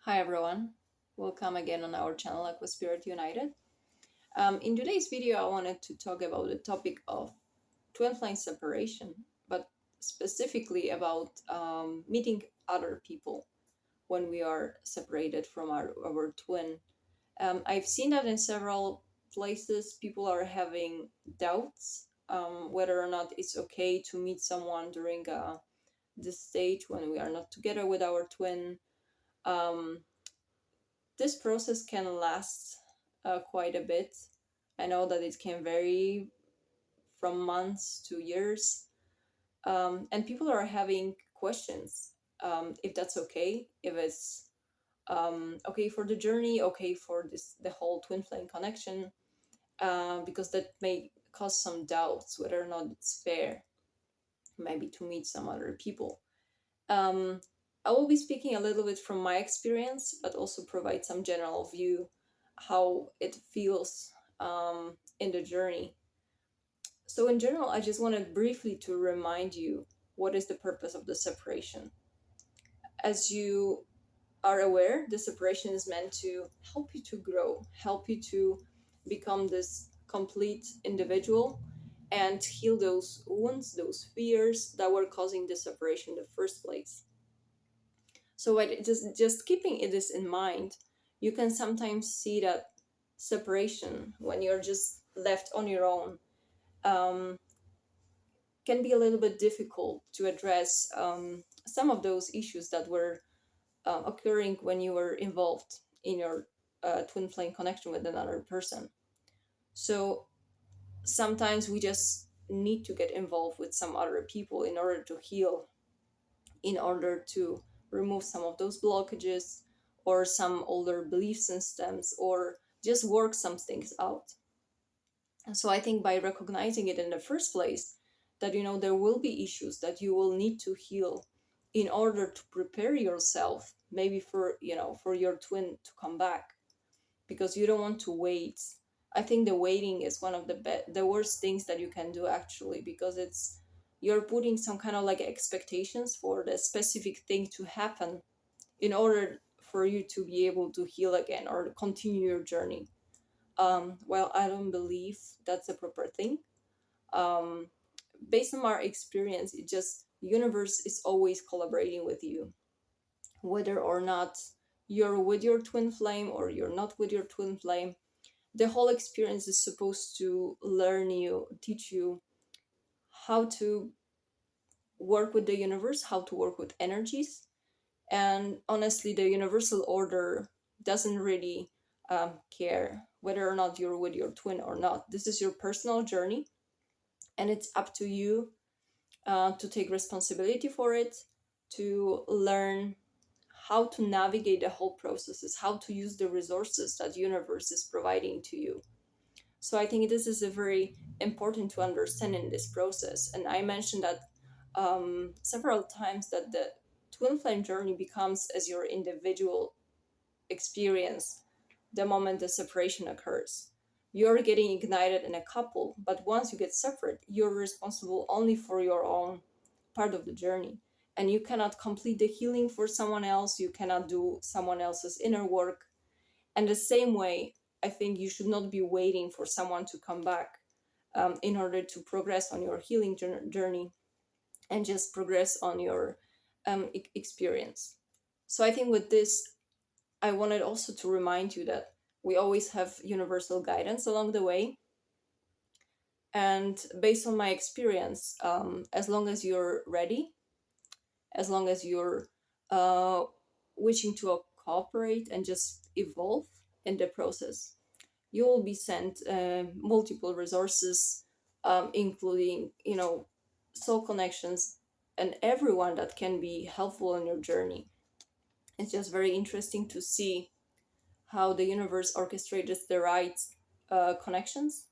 Hi everyone, welcome again on our channel Aqua Spirit United. In today's video, I wanted to talk about the topic of twin flame separation, but specifically about meeting other people when we are separated from our twin. I've seen that in several places, people are having doubts whether or not it's okay to meet someone during this stage when we are not together with our twin. Um, this process can last quite a bit. I know that it can vary from months to years, and people are having questions if that's okay, if it's okay for the journey, okay for the whole twin flame connection, because that may cause some doubts whether or not it's fair, maybe to meet some other people. Um, I will be speaking a little bit from my experience, but also provide some general view how it feels in the journey. So, in general, I just wanted briefly to remind you what is the purpose of the separation. As you are aware, the separation is meant to help you to grow, help you to become this complete individual and heal those wounds, those fears that were causing the separation in the first place. So just keeping it is in mind, you can sometimes see that separation when you're just left on your own um, can be a little bit difficult to address some of those issues that were occurring when you were involved in your twin flame connection with another person. So sometimes we just need to get involved with some other people in order to heal, in order to remove some of those blockages or some older belief systems or just work some things out. And so I think by recognizing it in the first place, that there will be issues that you will need to heal in order to prepare yourself maybe for your twin to come back, because you don't want to wait. I think the waiting is one of the worst things that you can do, actually, because you're putting some kind of like expectations for the specific thing to happen in order for you to be able to heal again or continue your journey. Well, I don't believe that's a proper thing. um, Based on our experience, it just universe is always collaborating with you, whether or not you're with your twin flame or you're not with your twin flame. The whole experience is supposed to teach you how to work with the universe, how to work with energies. And honestly, the universal order doesn't really care whether or not you're with your twin or not. This is your personal journey, and it's up to you to take responsibility for it, to learn how to navigate the whole processes, how to use the resources that universe is providing to you. So I think this is a very important to understand in this process. And I mentioned that several times, that the twin flame journey becomes as your individual experience the moment the separation occurs. You're getting ignited in a couple, but once you get separate, you're responsible only for your own part of the journey. And you cannot complete the healing for someone else, you cannot do someone else's inner work. And the same way, I think you should not be waiting for someone to come back in order to progress on your healing journey and just progress on your experience. So I think with this, I wanted also to remind you that we always have universal guidance along the way. And based on my experience, as long as you're ready, as long as you're uh, wishing to cooperate and just evolve in the process, you will be sent multiple resources, including soul connections and everyone that can be helpful in your journey. It's just very interesting to see how the universe orchestrates the right connections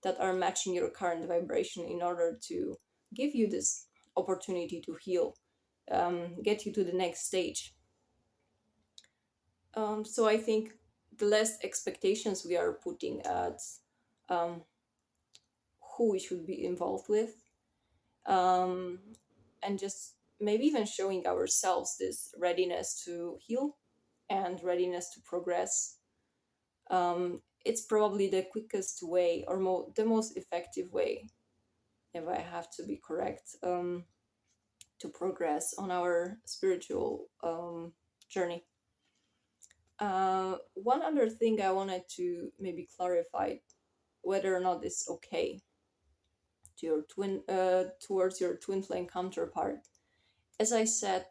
that are matching your current vibration in order to give you this opportunity to heal, get you to the next stage. So I think the less expectations we are putting at um, who we should be involved with, um, and just maybe even showing ourselves this readiness to heal, and readiness to progress, it's probably the quickest way, or the most effective way, if I have to be correct, to progress on our spiritual journey. One other thing I wanted to maybe clarify, whether or not it's okay to your towards your twin flame counterpart. As I said,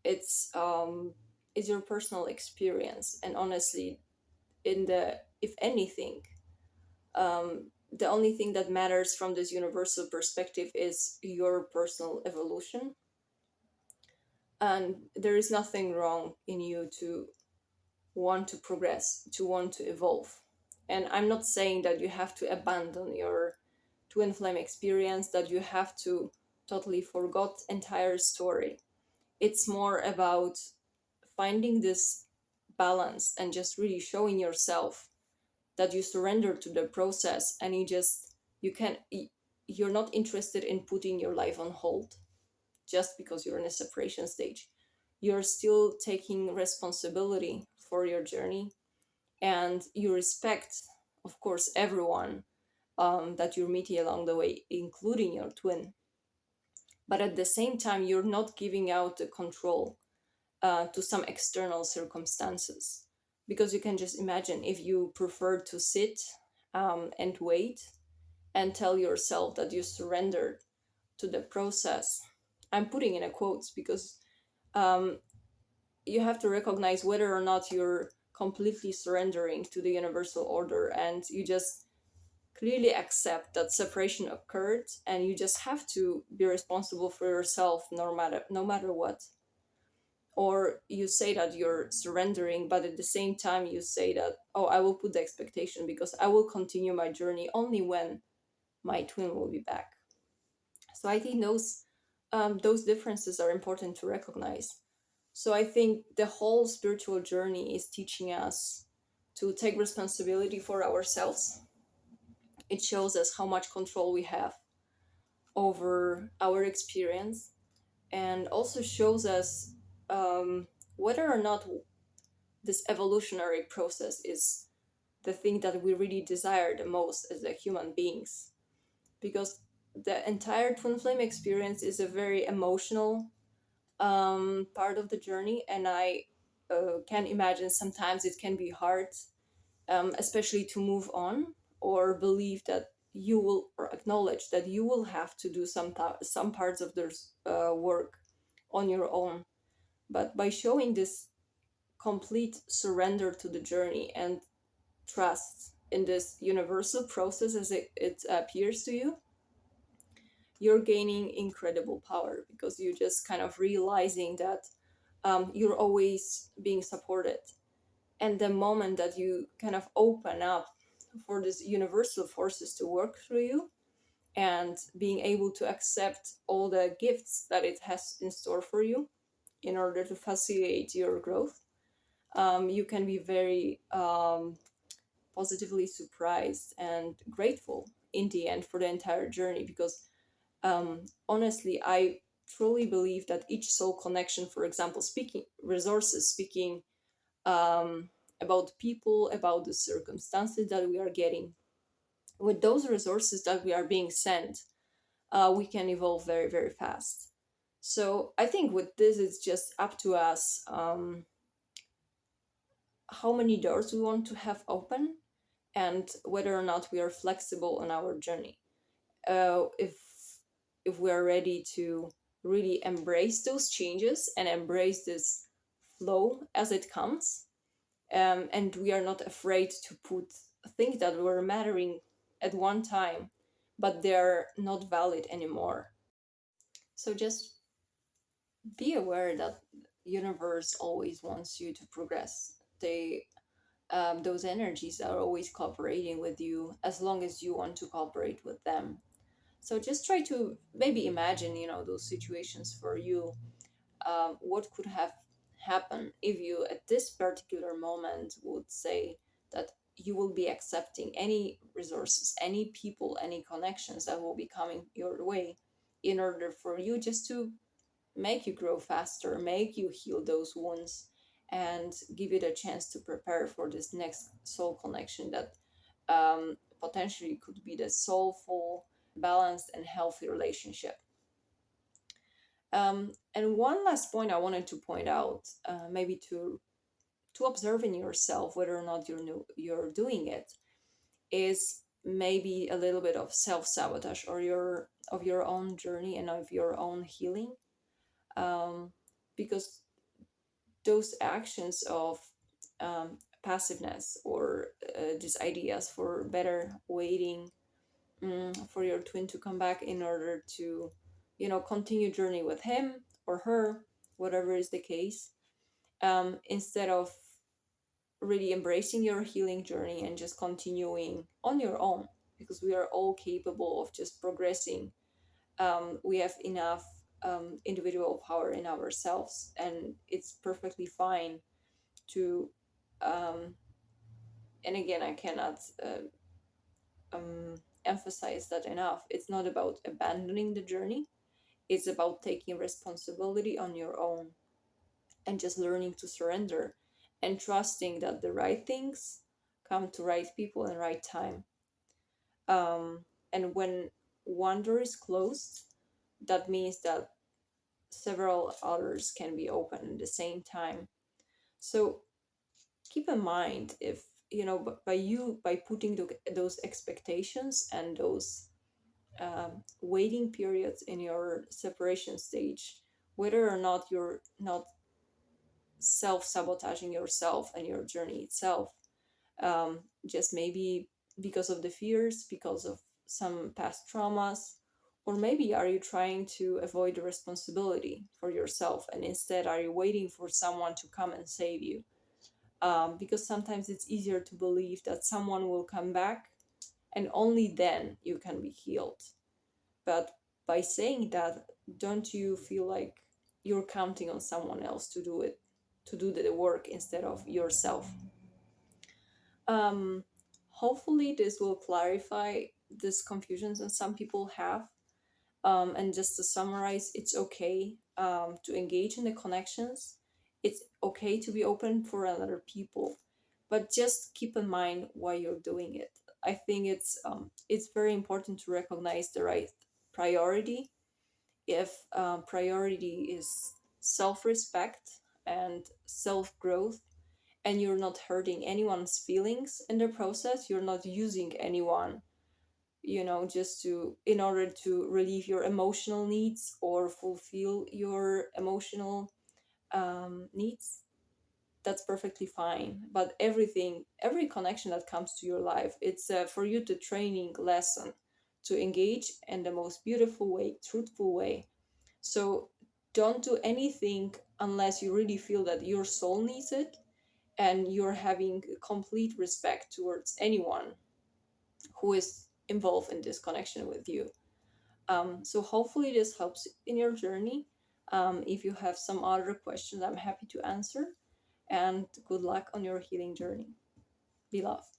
it's your personal experience, and honestly, in the if anything, the only thing that matters from this universal perspective is your personal evolution, and there is nothing wrong in you to want to progress, to want to evolve. And I'm not saying that you have to abandon your twin flame experience, that you have to totally forgot entire story. It's more about finding this balance and just really showing yourself that you surrender to the process, and you can you're not interested in putting your life on hold just because you're in a separation stage. You're still taking responsibility for your journey, and you respect, of course, everyone that you're meeting along the way, including your twin. But at the same time, you're not giving out the control to some external circumstances. Because you can just imagine, if you prefer to sit and wait and tell yourself that you surrendered to the process. I'm putting in a quotes because um, you have to recognize whether or not you're completely surrendering to the universal order, and you just clearly accept that separation occurred, and you just have to be responsible for yourself no matter what. Or you say that you're surrendering, but at the same time you say that, oh, I will put the expectation because I will continue my journey only when my twin will be back. So I think those differences are important to recognize. So I think the whole spiritual journey is teaching us to take responsibility for ourselves. It shows us how much control we have over our experience, and also shows us um, whether or not this evolutionary process is the thing that we really desire the most as a human beings. Because the entire twin flame experience is a very emotional part of the journey, and I can imagine sometimes it can be hard, especially to move on or believe that you will, or acknowledge that you will have to do some parts of this work on your own. But by showing this complete surrender to the journey and trust in this universal process as it appears to you, you're gaining incredible power, because you're just kind of realizing that you're always being supported. And the moment that you kind of open up for these universal forces to work through you, and being able to accept all the gifts that it has in store for you in order to facilitate your growth, you can be very positively surprised and grateful in the end for the entire journey. Because honestly, I truly believe that each soul connection, for example, speaking resources, speaking um, about people, about the circumstances that we are getting, with those resources that we are being sent, we can evolve very, very fast. So I think with this, it's just up to us, how many doors we want to have open, and whether or not we are flexible on our journey. If we are ready to really embrace those changes and embrace this flow as it comes, and we are not afraid to put things that were mattering at one time, but they're not valid anymore. So just be aware that universe always wants you to progress. Those energies are always cooperating with you as long as you want to cooperate with them. So just try to maybe imagine, those situations for you. What could have happened if you, at this particular moment, would say that you will be accepting any resources, any people, any connections that will be coming your way, in order for you just to make you grow faster, make you heal those wounds, and give it a chance to prepare for this next soul connection that potentially could be the soulful, balanced, and healthy relationship. And one last point I wanted to point out, maybe to observe in yourself whether or not you're doing it, is maybe a little bit of self sabotage or your own journey and of your own healing, because those actions of passiveness or these ideas for better waiting, for your twin to come back in order to continue journey with him or her, whatever is the case, instead of really embracing your healing journey and just continuing on your own, because we are all capable of just progressing. We have enough individual power in ourselves, and it's perfectly fine to and again, I cannot emphasize that enough. It's not about abandoning the journey, it's about taking responsibility on your own and just learning to surrender and trusting that the right things come to right people in right time. um, and when one door is closed, that means that several others can be open at the same time. So keep in mind, if by putting those expectations and those waiting periods in your separation stage, whether or not you're not self-sabotaging yourself and your journey itself, just maybe because of the fears, because of some past traumas, or maybe are you trying to avoid the responsibility for yourself and instead are you waiting for someone to come and save you? Because sometimes it's easier to believe that someone will come back and only then you can be healed. But by saying that, don't you feel like you're counting on someone else to do it, to do the work instead of yourself? Um, Hopefully, this will clarify this confusions that some people have. And just to summarize, it's okay to engage in the connections. It's okay to be open for other people, but just keep in mind why you're doing it. I think it's very important to recognize the right priority. If priority is self-respect and self-growth, and you're not hurting anyone's feelings in the process, you're not using anyone, just to in order to relieve your emotional needs or fulfill your emotional needs, that's perfectly fine. But every connection that comes to your life, it's for you the training lesson to engage in the most beautiful way, truthful way. So don't do anything unless you really feel that your soul needs it and you're having complete respect towards anyone who is involved in this connection with you. So hopefully this helps in your journey. If you have some other questions, I'm happy to answer. And good luck on your healing journey. Be loved.